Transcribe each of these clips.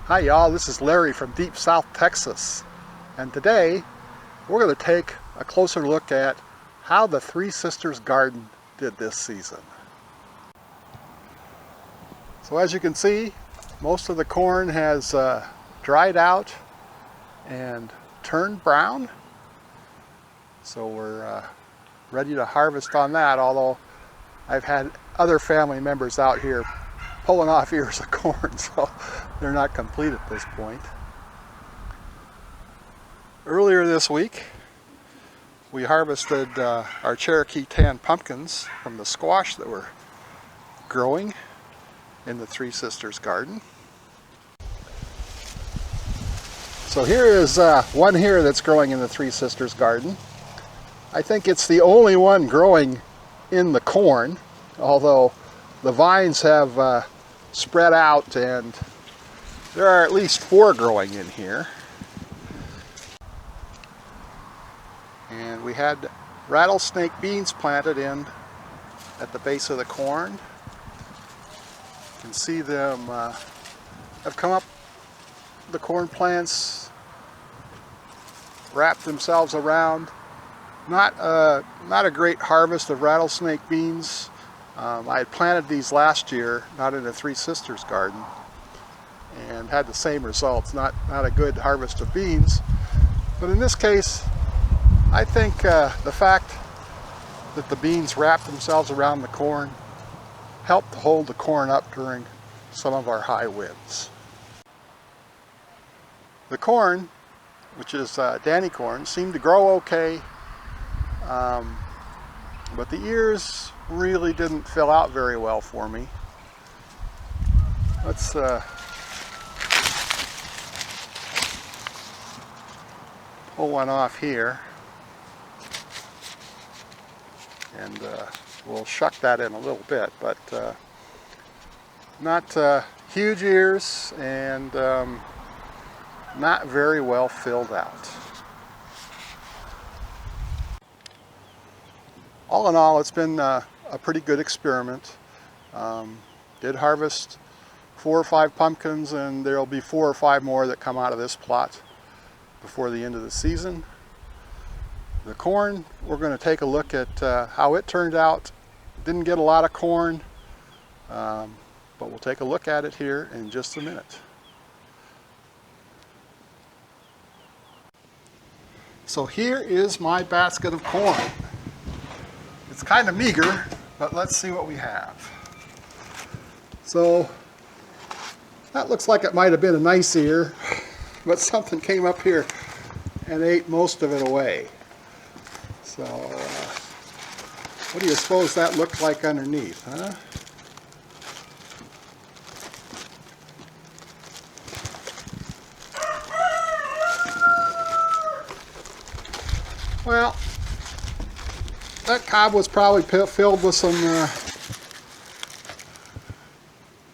Hi y'all, this is Larry from deep South Texas, and today we're going to take a closer look at how the Three Sisters garden did this season. So as you can see, most of the corn has dried out and turned brown, so we're ready to harvest on that, although I've had other family members out here pulling off ears of corn, so they're not complete at this point. Earlier this week, we harvested our Cherokee Tan Pumpkins from the squash that were growing in the Three Sisters garden. So here is one here that's growing in the Three Sisters garden. I think it's the only one growing in the corn, although the vines have spread out and there are at least 4 growing in here. And we had rattlesnake beans planted in at the base of the corn. You can see them have come up, the corn plants wrapped themselves around. Not a great harvest of rattlesnake beans. I had planted these last year, not in the Three Sisters garden, and had the same results. Not a good harvest of beans. But in this case, I think the fact that the beans wrapped themselves around the corn helped to hold the corn up during some of our high winds. The corn, which is Danny corn, seemed to grow okay, but the ears really didn't fill out very well for me. Let's pull one off here, and we'll shuck that in a little bit, but not huge ears and not very well filled out. All in all, it's been a pretty good experiment. Did harvest 4 or 5 pumpkins, and there'll be 4 or 5 more that come out of this plot before the end of the season. The corn, we're going to take a look at how it turned out. Didn't get a lot of corn, but we'll take a look at it here in just a minute. So here is my basket of corn. It's kind of meager, but let's see what we have. So that looks like it might have been a nice ear, but something came up here and ate most of it away. So what do you suppose that looked like underneath, huh? Well, that cob was probably filled with some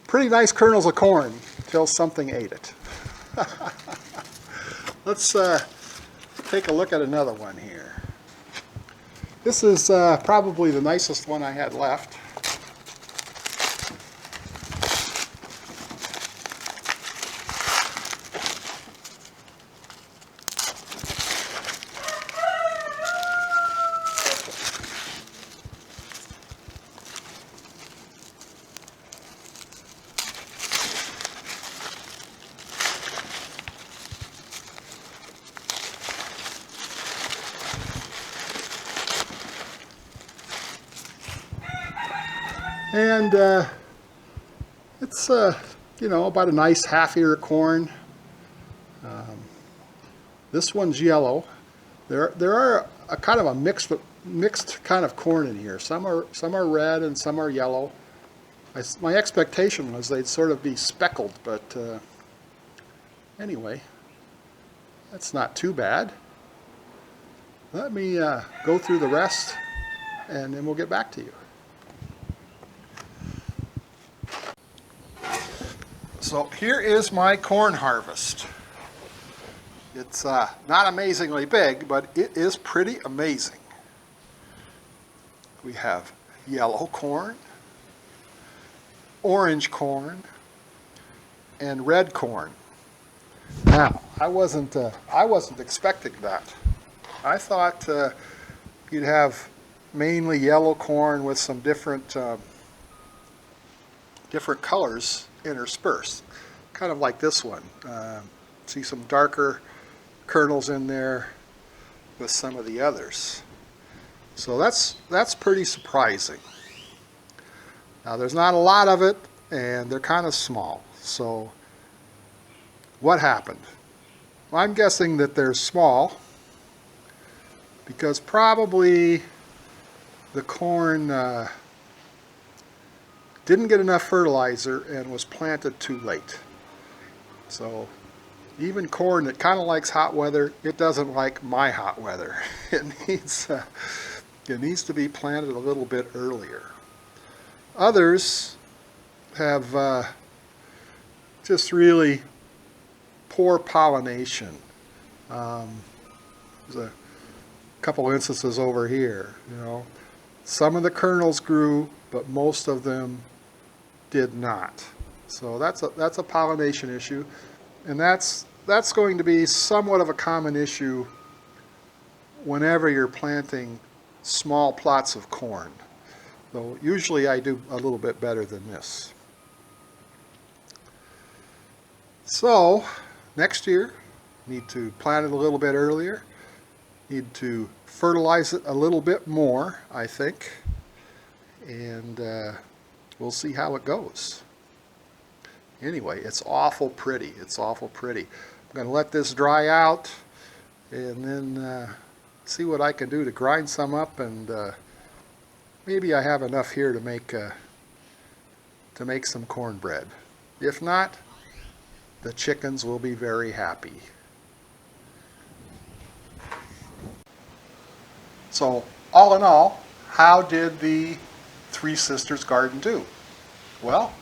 pretty nice kernels of corn until something ate it. Let's take a look at another one here. This is probably the nicest one I had left. And it's you know, about a nice half ear of corn. This one's yellow. There are a kind of a mixed kind of corn in here. Some are red and some are yellow. My expectation was they'd sort of be speckled, but anyway, that's not too bad. Let me go through the rest, and then we'll get back to you. So here is my corn harvest. It's not amazingly big, but it is pretty amazing. We have yellow corn, orange corn, and red corn. Now, I wasn't expecting that. I thought you'd have mainly yellow corn with some different different colors interspersed, kind of like this one. See some darker kernels in there with some of the others. So that's pretty surprising. Now there's not a lot of it, and they're kind of small. So what happened? Well, I'm guessing that they're small because probably the corn didn't get enough fertilizer and was planted too late. So even corn that kind of likes hot weather, it doesn't like my hot weather. It needs to be planted a little bit earlier. Others have just really poor pollination. There's a couple instances over here. Some of the kernels grew, but most of them did not. So that's a pollination issue, and that's going to be somewhat of a common issue whenever you're planting small plots of corn. Though usually I do a little bit better than this. So next year, need to plant it a little bit earlier. Need to fertilize it a little bit more, I think, and we'll see how it goes. Anyway, it's awful pretty. It's awful pretty. I'm going to let this dry out and then see what I can do to grind some up, and maybe I have enough here to make some cornbread. If not, the chickens will be very happy. So, all in all, how did the Three Sisters garden do? Well,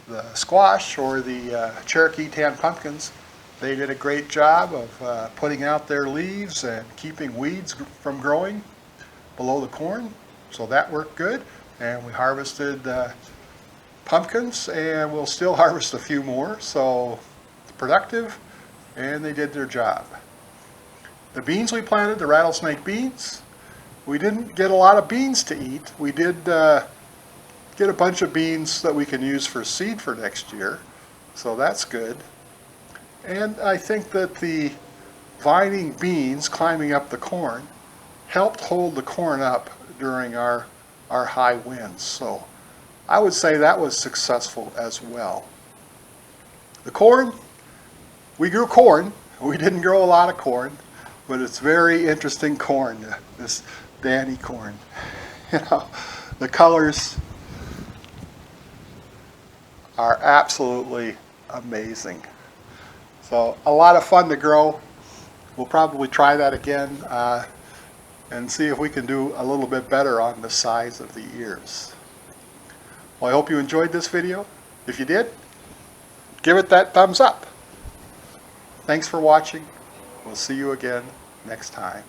the squash, or the Cherokee Tan Pumpkins, they did a great job of putting out their leaves and keeping weeds from growing below the corn. So that worked good. And we harvested pumpkins, and we'll still harvest a few more. So it's productive, and they did their job. The beans we planted, the rattlesnake beans, we didn't get a lot of beans to eat. We did get a bunch of beans that we can use for seed for next year, so that's good. And I think that the vining beans climbing up the corn helped hold the corn up during our high winds, so I would say that was successful as well. The corn, we grew corn. We didn't grow a lot of corn, but it's very interesting corn, this Danny corn. The colors are absolutely amazing. So a lot of fun to grow. We'll probably try that again and see if we can do a little bit better on the size of the ears. Well, I hope you enjoyed this video. If you did, give it that thumbs up. Thanks for watching. We'll see you again next time.